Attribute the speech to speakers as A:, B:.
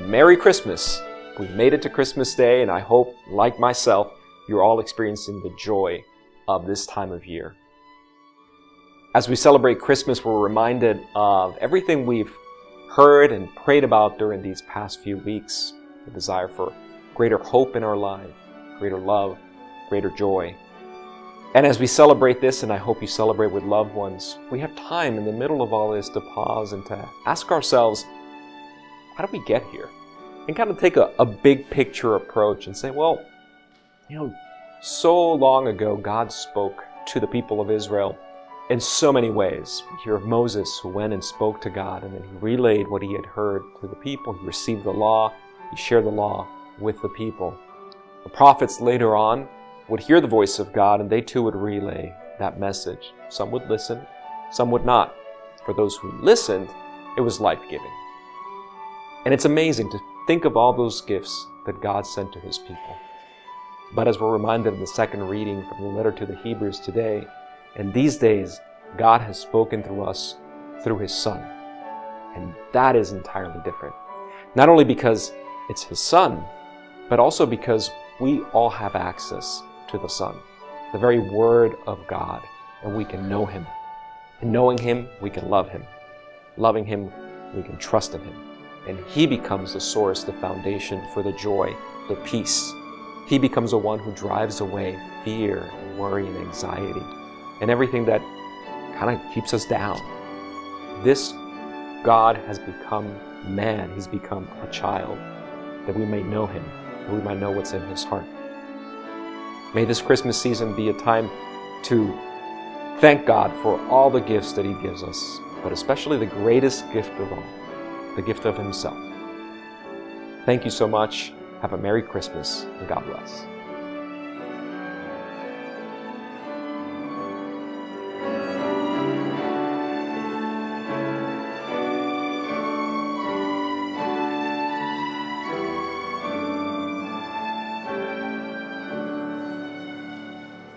A: Merry Christmas. We've made it to Christmas Day, and I hope, like myself, you're all experiencing the joy of this time of year. As we celebrate Christmas, we're reminded of everything we've heard and prayed about during these past few weeks. The desire for greater hope in our life, greater love, greater joy. And as we celebrate this, and I hope you celebrate with loved ones, we have time in the middle of all this to pause and to ask ourselves, how did we get here? And kind of take a big picture approach and say, well, so long ago, God spoke to the people of Israel in so many ways. We hear of Moses who went and spoke to God, and then he relayed what he had heard to the people. He received the law. He shared the law with the people. The prophets later on would hear the voice of God, and they too would relay that message. Some would listen, some would not. For those who listened, it was life-giving. And it's amazing to think of all those gifts that God sent to His people. But as we're reminded in the second reading from the letter to the Hebrews today, in these days, God has spoken through us through His Son. And that is entirely different. Not only because it's His Son, but also because we all have access to the Son, the very Word of God, and we can know Him. And knowing Him, we can love Him. Loving Him, we can trust in Him. And He becomes the source, the foundation for the joy, the peace. He becomes the one who drives away fear and worry and anxiety and everything that kind of keeps us down. This God has become man. He's become a child, that we may know Him, that we might know what's in His heart. May this Christmas season be a time to thank God for all the gifts that He gives us, but especially the greatest gift of all, the gift of Himself. Thank you so much. Have a Merry Christmas, and God bless.